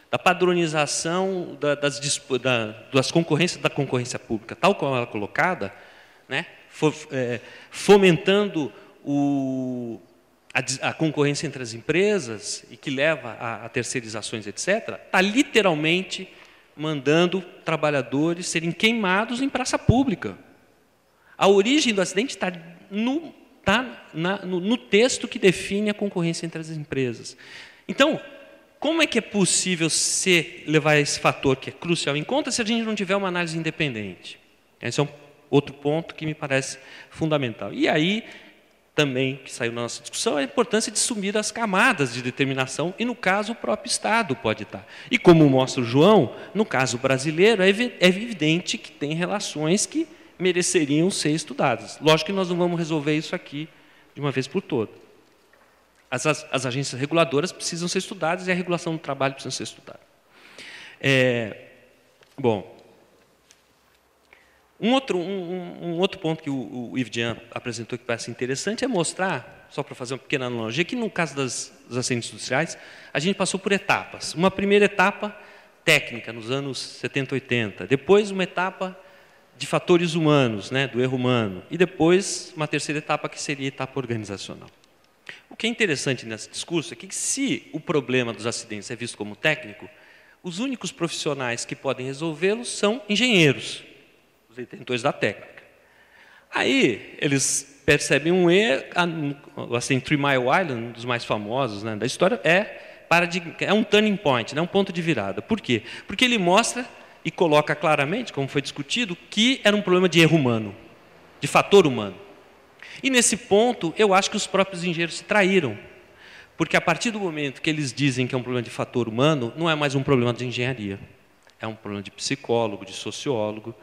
da padronização das concorrências da concorrência pública, tal como ela é colocada, né, fomentando a concorrência entre as empresas e que leva a terceirizações, etc., está literalmente mandando trabalhadores serem queimados em praça pública. A origem do acidente está no texto que define a concorrência entre as empresas. Então, como é que é possível levar esse fator que é crucial em conta se a gente não tiver uma análise independente? Esse é um outro ponto que me parece fundamental. E aí, também, que saiu na nossa discussão, a importância de sumir as camadas de determinação, e no caso o próprio Estado pode estar. E como mostra o João, no caso brasileiro, é evidente que tem relações que mereceriam ser estudadas. Lógico que nós não vamos resolver isso aqui de uma vez por todas. as agências reguladoras precisam ser estudadas e a regulação do trabalho precisa ser estudada. Bom, um outro ponto que o Yves Jean apresentou que parece interessante é mostrar, só para fazer uma pequena analogia, que no caso das assistentes industriais, a gente passou por etapas. Uma primeira etapa técnica, nos anos 70, 80. Depois, uma etapa de fatores humanos, né, do erro humano. E depois, uma terceira etapa, que seria a etapa organizacional. O que é interessante nesse discurso é que, se o problema dos acidentes é visto como técnico, os únicos profissionais que podem resolvê-los são engenheiros, os detentores da técnica. Aí, eles percebem um erro, assim, 3 Mile Island, um dos mais famosos, né, da história, é um turning point, né, um ponto de virada. Por quê? Porque ele mostra e coloca claramente, como foi discutido, que era um problema de erro humano, de fator humano. E nesse ponto, eu acho que os próprios engenheiros se traíram, porque a partir do momento que eles dizem que é um problema de fator humano, não é mais um problema de engenharia, é um problema de psicólogo, de sociólogo,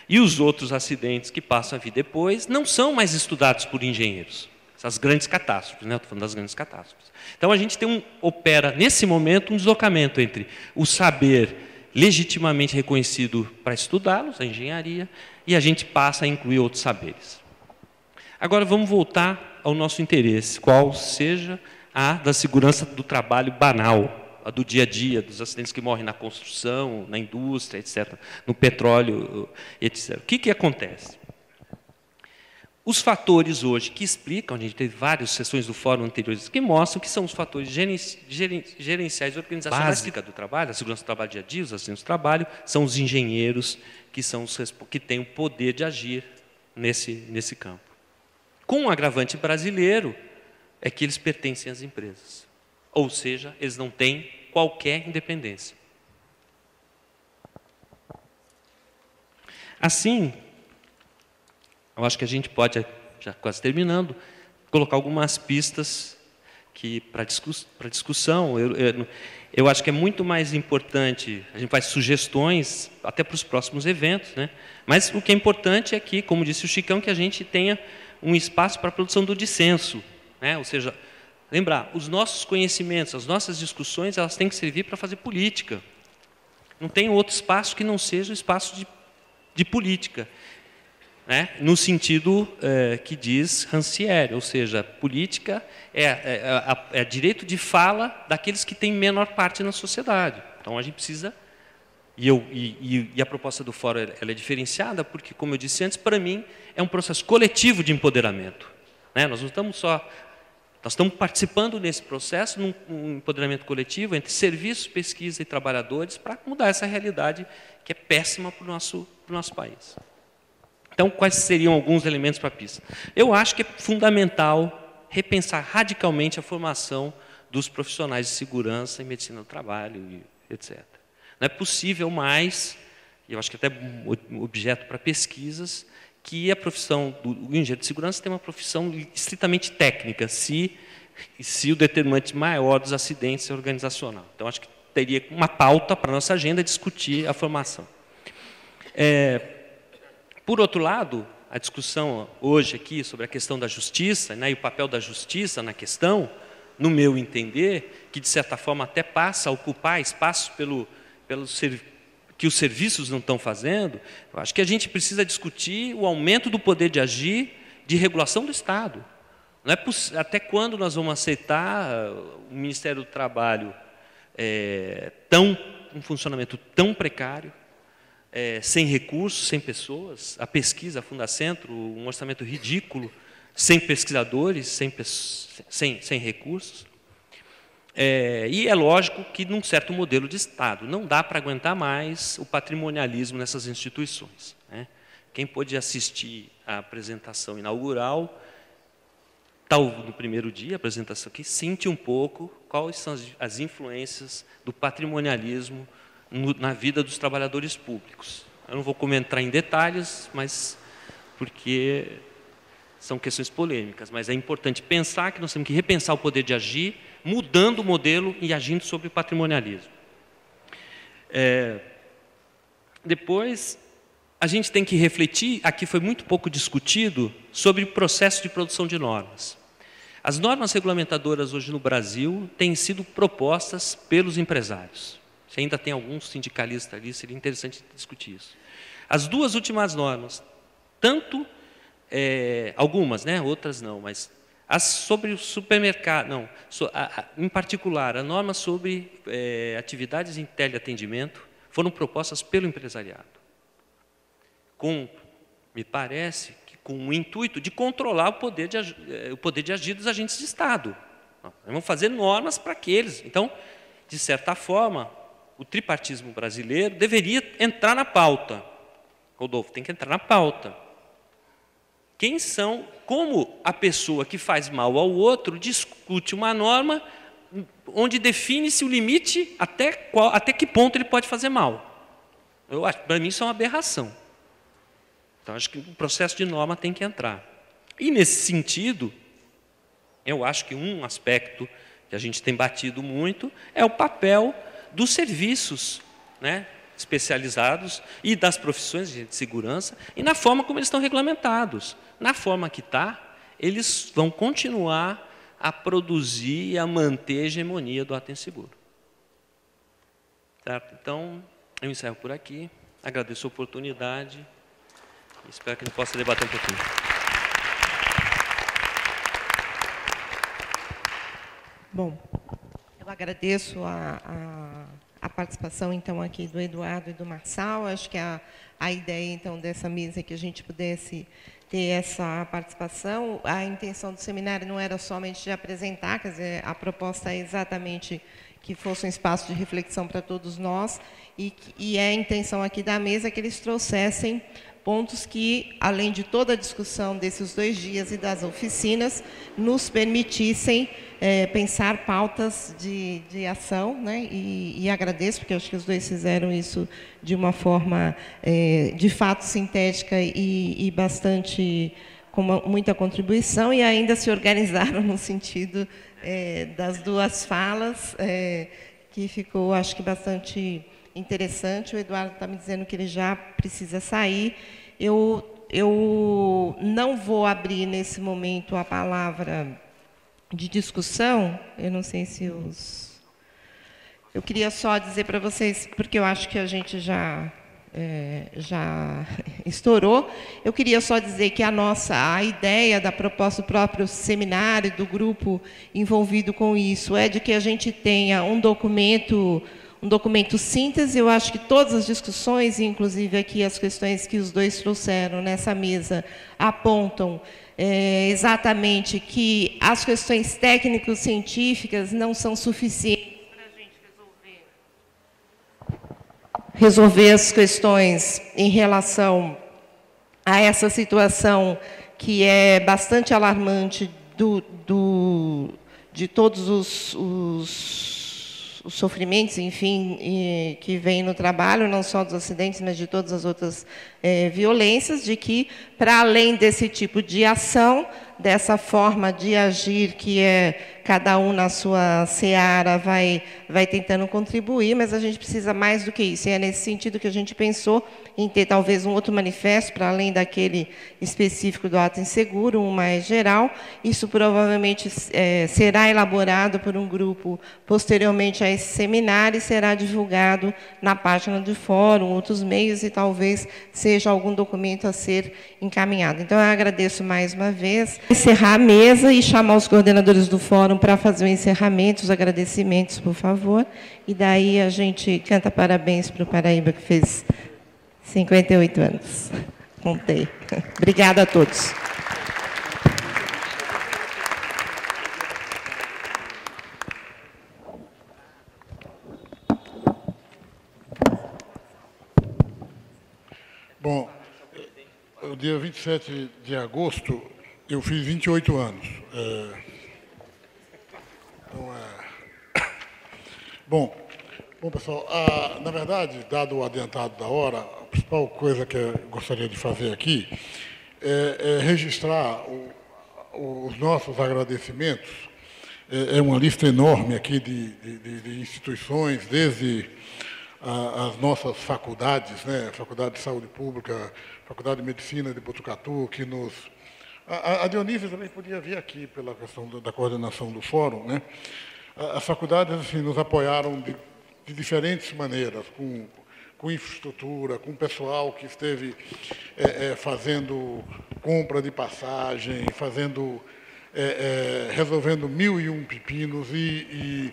e os outros acidentes que passam a vir depois não são mais estudados por engenheiros. Essas grandes catástrofes, né? Estou falando das grandes catástrofes. Então, a gente opera, nesse momento, um deslocamento entre o saber legitimamente reconhecido para estudá-los, a engenharia, e a gente passa a incluir outros saberes. Agora, vamos voltar ao nosso interesse, qual seja a da segurança do trabalho banal, a do dia a dia, dos acidentes que morrem na construção, na indústria, etc., no petróleo, etc. O que acontece? Os fatores hoje que explicam, a gente teve várias sessões do fórum anteriores que mostram que são os fatores gerenciais organizacionais do trabalho, a segurança do trabalho dia a dia, os acidentes do trabalho, são os engenheiros que têm o poder de agir nesse campo. Com o agravante brasileiro, é que eles pertencem às empresas. Ou seja, eles não têm qualquer independência. Assim, eu acho que a gente pode, já quase terminando, colocar algumas pistas para discussão. Eu acho que é muito mais importante, a gente faz sugestões até para os próximos eventos, né? Mas o que é importante é que, como disse o Chicão, que a gente tenha um espaço para a produção do dissenso, né? Ou seja, lembrar, os nossos conhecimentos, as nossas discussões, elas têm que servir para fazer política. Não tem outro espaço que não seja o espaço de política, né? No sentido que diz Rancière, ou seja, política é direito de fala daqueles que têm menor parte na sociedade. Então, a gente precisa... E a proposta do fórum ela é diferenciada porque, como eu disse antes, para mim, é um processo coletivo de empoderamento, né? Nós não estamos só... Nós estamos participando nesse processo, num empoderamento coletivo entre serviços, pesquisa e trabalhadores, para mudar essa realidade que é péssima para o nosso país. Então, quais seriam alguns elementos para a pista? Eu acho que é fundamental repensar radicalmente a formação dos profissionais de segurança e medicina do trabalho, etc. Não é possível mais, e eu acho que até objeto para pesquisas, que a profissão do engenheiro de segurança tem uma profissão estritamente técnica, se o determinante maior dos acidentes é organizacional. Então, acho que teria uma pauta para a nossa agenda discutir a formação. Por outro lado, a discussão hoje aqui sobre a questão da justiça, né, e o papel da justiça na questão, no meu entender, que de certa forma até passa a ocupar espaço que os serviços não estão fazendo, eu acho que a gente precisa discutir o aumento do poder de agir de regulação do Estado. Não é até quando nós vamos aceitar o Ministério do Trabalho um funcionamento tão precário, sem recursos, sem pessoas, a pesquisa, a Fundacentro, um orçamento ridículo, sem pesquisadores, sem recursos. E é lógico que, num certo modelo de Estado, não dá para aguentar mais o patrimonialismo nessas instituições, né? Quem pôde assistir à apresentação inaugural, no primeiro dia, a apresentação aqui, sente um pouco quais são as influências do patrimonialismo na vida dos trabalhadores públicos. Eu não vou comentar em detalhes, mas porque são questões polêmicas, mas é importante pensar que nós temos que repensar o poder de agir, mudando o modelo e agindo sobre o patrimonialismo. Depois, a gente tem que refletir, aqui foi muito pouco discutido, sobre o processo de produção de normas. As normas regulamentadoras hoje no Brasil têm sido propostas pelos empresários. Se ainda tem algum sindicalista ali, seria interessante discutir isso. As duas últimas normas, tanto, algumas, né, outras não, mas as sobre o supermercado, não, em particular, a norma sobre atividades em teleatendimento foram propostas pelo empresariado. Me parece que com o intuito de controlar o poder de agir dos agentes de Estado. Vamos fazer normas para aqueles. Então, de certa forma, o tripartismo brasileiro deveria entrar na pauta. Rodolfo, tem que entrar na pauta. Como a pessoa que faz mal ao outro discute uma norma onde define-se o limite até que ponto ele pode fazer mal. Eu acho, para mim, isso é uma aberração. Então, acho que o processo de norma tem que entrar. E, nesse sentido, eu acho que um aspecto que a gente tem batido muito é o papel dos serviços, né, especializados e das profissões de segurança e na forma como eles estão regulamentados. Na forma que está, eles vão continuar a produzir e a manter a hegemonia do ato inseguro. Certo? Então, eu encerro por aqui, agradeço a oportunidade e espero que a gente possa debater um pouquinho. Bom, eu agradeço a participação, então, aqui do Eduardo e do Marçal. Acho que a ideia, então, dessa mesa é que a gente pudesse ter essa participação. A intenção do seminário não era somente de apresentar, quer dizer, a proposta é exatamente que fosse um espaço de reflexão para todos nós, e a intenção aqui da mesa é que eles trouxessem pontos que, além de toda a discussão desses 2 dias e das oficinas, nos permitissem pensar pautas de ação, né? E agradeço, porque acho que os dois fizeram isso de uma forma, de fato, sintética e bastante, com muita contribuição, e ainda se organizaram no sentido das 2 falas, que ficou, acho que, bastante interessante. O Eduardo está me dizendo que ele já precisa sair. Eu não vou abrir, nesse momento, a palavra de discussão. Eu não sei se eu queria só dizer para vocês, porque eu acho que a gente já estourou. Eu queria só dizer que a ideia da proposta do próprio seminário, do grupo envolvido com isso, é de que a gente tenha um documento síntese. Eu acho que todas as discussões, inclusive aqui as questões que os dois trouxeram nessa mesa, apontam exatamente que as questões técnico-científicas não são suficientes para a gente resolver as questões em relação a essa situação que é bastante alarmante de todos os sofrimentos, enfim, que vêm no trabalho, não só dos acidentes, mas de todas as outras violências, de que, para além desse tipo de ação, dessa forma de agir, que cada um na sua seara vai tentando contribuir, mas a gente precisa mais do que isso. E é nesse sentido que a gente pensou em ter talvez um outro manifesto, para além daquele específico do ato inseguro, um mais geral. Isso provavelmente será elaborado por um grupo posteriormente a esse seminário e será divulgado na página do fórum, outros meios, e talvez seja algum documento a ser encaminhado. Então, eu agradeço mais uma vez. Encerrar a mesa e chamar os coordenadores do fórum para fazer o encerramento, os agradecimentos, por favor. E daí a gente canta parabéns para o Paraíba, que fez 58 anos. Contei. Obrigada a todos. Bom, o dia 27 de agosto, eu fiz 28 anos. Bom, pessoal, na verdade, dado o adiantado da hora, a principal coisa que eu gostaria de fazer aqui é registrar os nossos agradecimentos. É uma lista enorme aqui de instituições, desde as nossas faculdades, né? Faculdade de Saúde Pública, Faculdade de Medicina de Botucatu, que nos A Dionísia também podia vir aqui pela questão da coordenação do fórum, né? As faculdades assim, nos apoiaram de diferentes maneiras, com infraestrutura, com pessoal que esteve fazendo compra de passagem, resolvendo 1001 pepinos e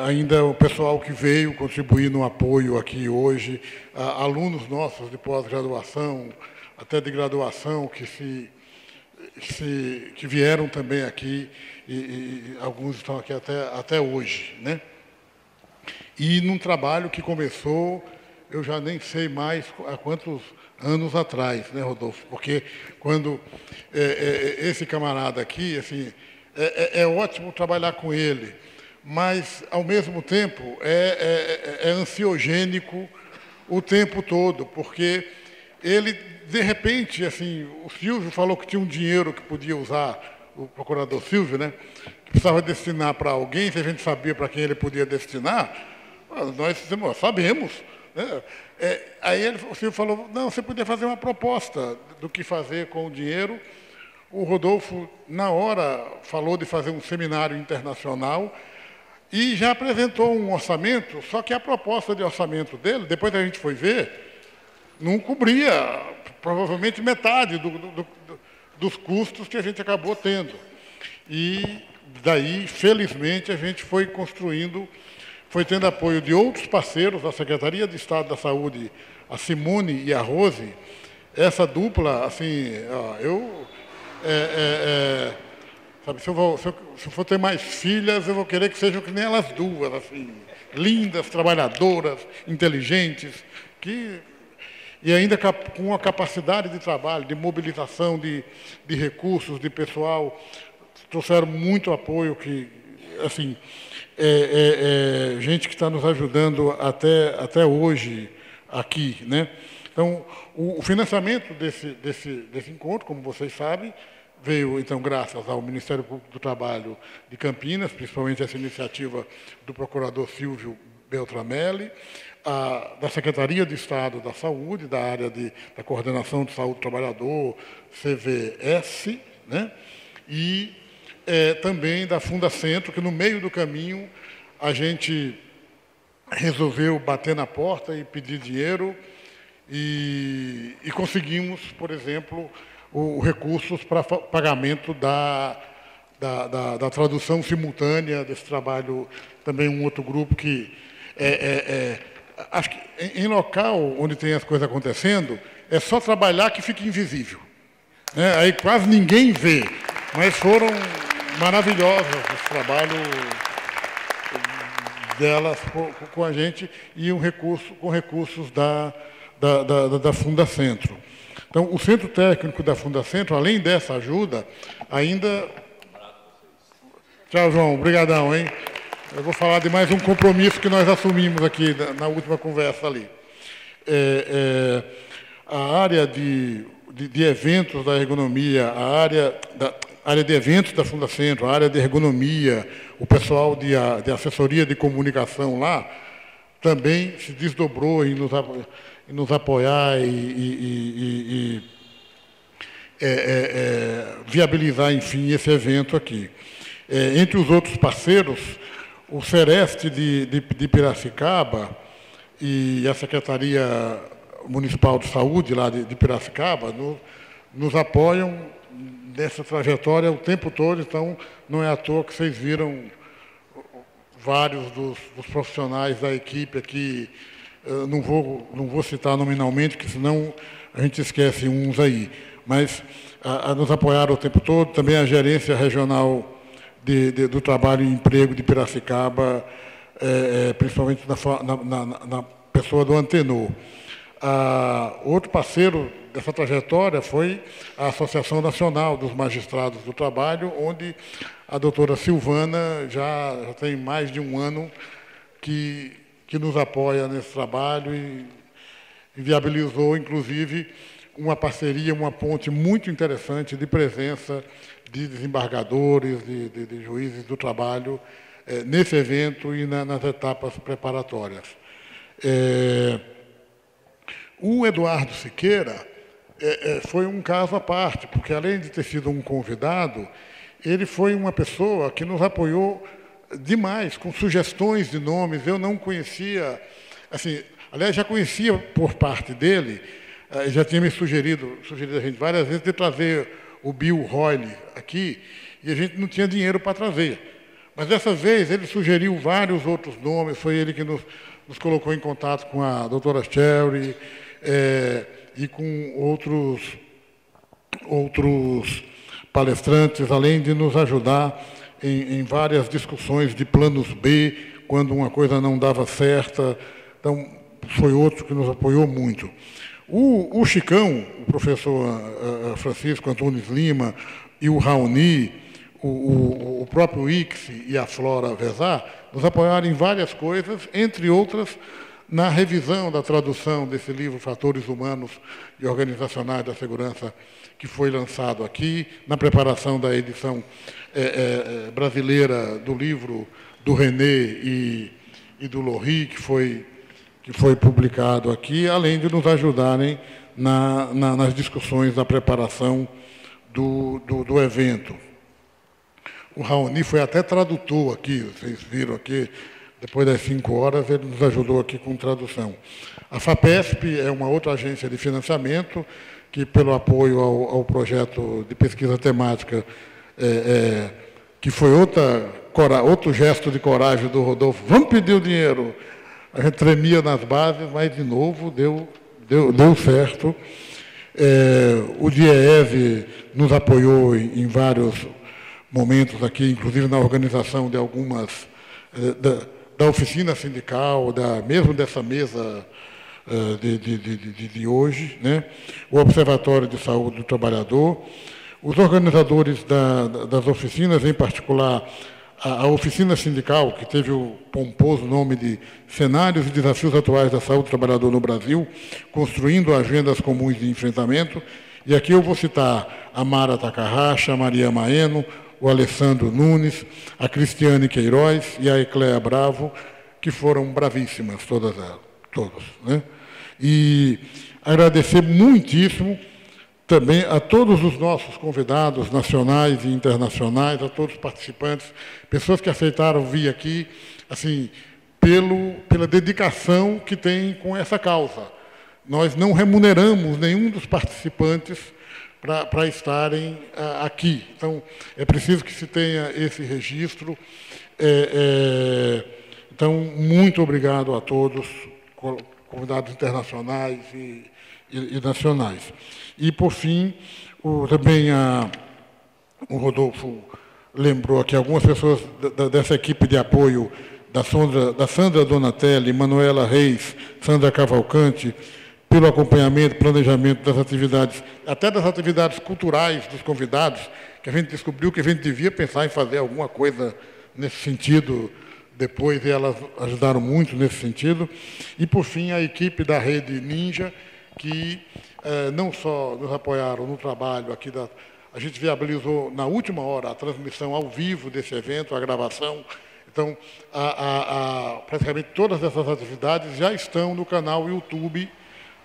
ainda o pessoal que veio contribuir no apoio aqui hoje, alunos nossos de pós-graduação, até de graduação, que vieram também aqui, e alguns estão aqui até hoje, né? E num trabalho que começou, eu já nem sei mais há quantos anos atrás, né, Rodolfo? Porque quando esse camarada aqui, assim, é ótimo trabalhar com ele, mas, ao mesmo tempo, é ansiogênico o tempo todo, porque ele, de repente, assim, o Silvio falou que tinha um dinheiro que podia usar, o procurador Silvio, né, que precisava destinar para alguém, se a gente sabia para quem ele podia destinar, nós sabemos. Né? Aí o Silvio falou, não, você podia fazer uma proposta do que fazer com o dinheiro. O Rodolfo, na hora, falou de fazer um seminário internacional e já apresentou um orçamento, só que a proposta de orçamento dele, depois a gente foi ver, não cobria provavelmente metade dos custos que a gente acabou tendo. E daí, felizmente, a gente foi construindo, foi tendo apoio de outros parceiros, da Secretaria de Estado da Saúde, a Simone e a Rose. Essa dupla, assim, sabe, se eu for ter mais filhas, eu vou querer que sejam que nem elas duas, assim, lindas, trabalhadoras, inteligentes, e ainda com uma capacidade de trabalho, de mobilização de recursos, de pessoal, trouxeram muito apoio, assim, gente que está nos ajudando até hoje aqui, né? Então, o financiamento desse encontro, como vocês sabem, veio, então, graças ao Ministério Público do Trabalho de Campinas, principalmente essa iniciativa do procurador Silvio Beltramelli, da Secretaria de Estado da Saúde, da área da Coordenação de Saúde do Trabalhador, CVS, né? E também da Fundacentro, que no meio do caminho a gente resolveu bater na porta e pedir dinheiro e conseguimos, por exemplo, recursos para pagamento da tradução simultânea desse trabalho, também um outro grupo que acho que em local onde tem as coisas acontecendo, é só trabalhar que fica invisível. Né? Aí quase ninguém vê, mas foram maravilhosos esse trabalho delas com a gente e com recursos da Fundacentro. Então, o Centro Técnico da Fundacentro, além dessa ajuda, ainda... Tchau, João. Obrigadão, hein? Eu vou falar de mais um compromisso que nós assumimos aqui na última conversa ali. A área de eventos da ergonomia, a área de eventos da Fundacentro, a área de ergonomia, o pessoal de assessoria de comunicação lá, também se desdobrou em nos apoiar e viabilizar, enfim, esse evento aqui. Entre os outros parceiros, o Sereste de Piracicaba e a Secretaria Municipal de Saúde, lá de Piracicaba, nos apoiam nessa trajetória o tempo todo, então não é à toa que vocês viram vários dos profissionais da equipe aqui. Eu não vou citar nominalmente, porque senão a gente esquece uns aí, mas nos apoiaram o tempo todo, também a Gerência Regional do Trabalho e Emprego de Piracicaba, principalmente na pessoa do Antenor. Outro parceiro dessa trajetória foi a Associação Nacional dos Magistrados do Trabalho, onde a doutora Silvana já tem mais de um ano que nos apoia nesse trabalho e viabilizou, inclusive, uma parceria, uma ponte muito interessante de presença de desembargadores, de juízes do trabalho nesse evento e nas etapas preparatórias. O Eduardo Siqueira, foi um caso à parte, porque além de ter sido um convidado, ele foi uma pessoa que nos apoiou demais, com sugestões de nomes. Eu não conhecia, assim, aliás, já conhecia por parte dele, já tinha me sugerido a gente várias vezes de trazer o Bill Royle aqui, e a gente não tinha dinheiro para trazer. Mas dessa vez ele sugeriu vários outros nomes, foi ele que nos colocou em contato com a doutora Cherry e com outros palestrantes, além de nos ajudar em várias discussões de planos B, quando uma coisa não dava certa. Então, foi outro que nos apoiou muito. O Chicão, o professor Francisco Antunes Lima e o Raoni, o próprio Ix e a Flora Vezar, nos apoiaram em várias coisas, entre outras, na revisão da tradução desse livro Fatores Humanos e Organizacionais da Segurança, que foi lançado aqui, na preparação da edição brasileira do livro do René e do Lohri, que foi publicado aqui, além de nos ajudarem nas discussões da preparação do evento. O Raoni foi até tradutor aqui, vocês viram aqui, depois das 5 horas, ele nos ajudou aqui com tradução. A FAPESP é uma outra agência de financiamento que, pelo apoio ao projeto de pesquisa temática, que foi outro gesto de coragem do Rodolfo, vamos pedir o dinheiro. A gente tremia nas bases, mas, de novo, deu certo. O DIEESE nos apoiou em vários momentos aqui, inclusive na organização de algumas, da oficina sindical, mesmo dessa mesa de hoje, né? O Observatório de Saúde do Trabalhador, os organizadores das oficinas, em particular a oficina sindical, que teve o pomposo nome de Cenários e Desafios Atuais da Saúde do Trabalhador no Brasil, construindo agendas comuns de enfrentamento. E aqui eu vou citar a Mara Takahashi, a Maria Maeno, o Alessandro Nunes, a Cristiane Queiroz e a Ecléa Bravo, que foram bravíssimas, todas. Né? E agradecer muitíssimo também a todos os nossos convidados nacionais e internacionais, a todos os participantes, pessoas que aceitaram vir aqui, assim, pela dedicação que têm com essa causa. Nós não remuneramos nenhum dos participantes para estarem aqui. Então, é preciso que se tenha esse registro. Então, muito obrigado a todos, convidados internacionais e nacionais. E, por fim, também o Rodolfo lembrou aqui algumas pessoas dessa equipe de apoio da Sandra Donatelli, Manuela Reis, Sandra Cavalcante, pelo acompanhamento, planejamento das atividades, até das atividades culturais dos convidados, que a gente descobriu que a gente devia pensar em fazer alguma coisa nesse sentido depois, e elas ajudaram muito nesse sentido. E, por fim, a equipe da Rede Ninja, que não só nos apoiaram no trabalho aqui a gente viabilizou na última hora a transmissão ao vivo desse evento, a gravação. Então, praticamente todas essas atividades já estão no canal YouTube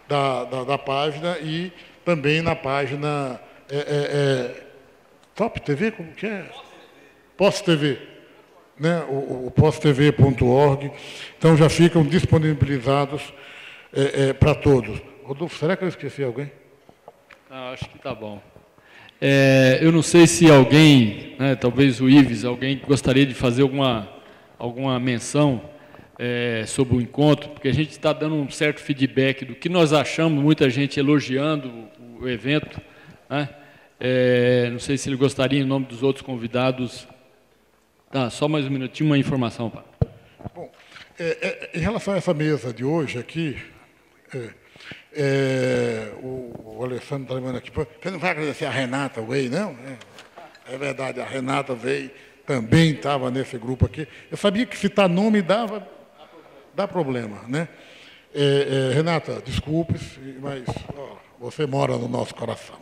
da página e também na página Top TV, como que é? Post TV, né? O posttv.org. Então, já ficam disponibilizados para todos. Rodolfo, será que eu esqueci alguém? Acho que está bom. Eu não sei se alguém, né, talvez o Ives, alguém gostaria de fazer alguma menção sobre o encontro, porque a gente está dando um certo feedback do que nós achamos, muita gente elogiando o evento, né? Não sei se ele gostaria, em nome dos outros convidados. Só mais um minutinho, uma informação. Bom, em relação a essa mesa de hoje aqui, o Alessandro está lembrando aqui, você não vai agradecer a Renata Wey, não? É verdade, a Renata Wey também estava nesse grupo aqui. Eu sabia que citar nome dá problema, né? Renata, desculpe, mas você mora no nosso coração.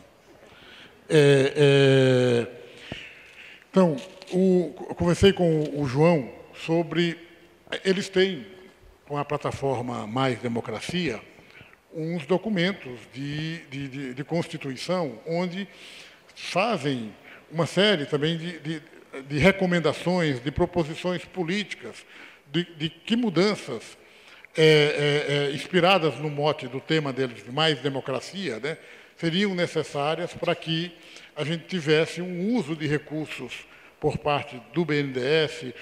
Então, eu conversei com o João sobre... Eles têm, com a plataforma Mais Democracia, uns documentos de Constituição, onde fazem uma série também de recomendações, de proposições políticas, de que mudanças, inspiradas no mote do tema deles, de mais democracia, né, seriam necessárias para que a gente tivesse um uso de recursos por parte do BNDES,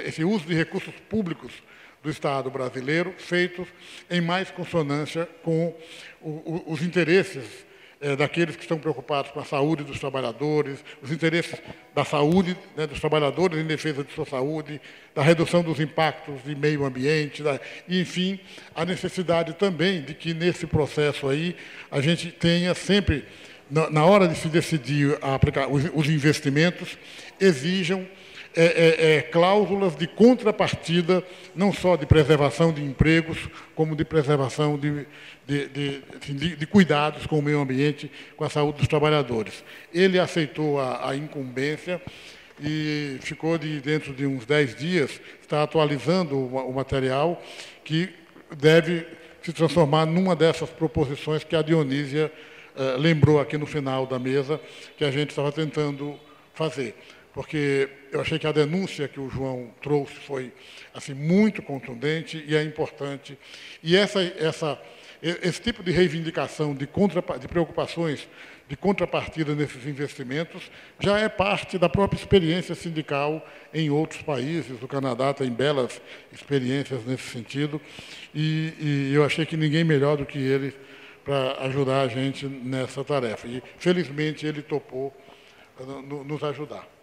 esse uso de recursos públicos do Estado brasileiro, feitos em mais consonância com os interesses daqueles que estão preocupados com a saúde dos trabalhadores, os interesses da saúde, né, dos trabalhadores em defesa de sua saúde, da redução dos impactos de meio ambiente, e, enfim, a necessidade também de que, nesse processo aí, a gente tenha sempre, na hora de se decidir a aplicar os investimentos, exijam cláusulas de contrapartida, não só de preservação de empregos, como de preservação de cuidados com o meio ambiente, com a saúde dos trabalhadores. Ele aceitou a incumbência e ficou, dentro de uns 10 dias, está atualizando o material que deve se transformar numa dessas proposições que a Dionísia lembrou aqui no final da mesa, que a gente estava tentando fazer. Porque eu achei que a denúncia que o João trouxe foi assim, muito contundente e é importante. E esse tipo de reivindicação, de preocupações de contrapartida nesses investimentos, já é parte da própria experiência sindical em outros países. O Canadá tem belas experiências nesse sentido, e eu achei que ninguém melhor do que ele para ajudar a gente nessa tarefa. E, felizmente, ele topou nos ajudar.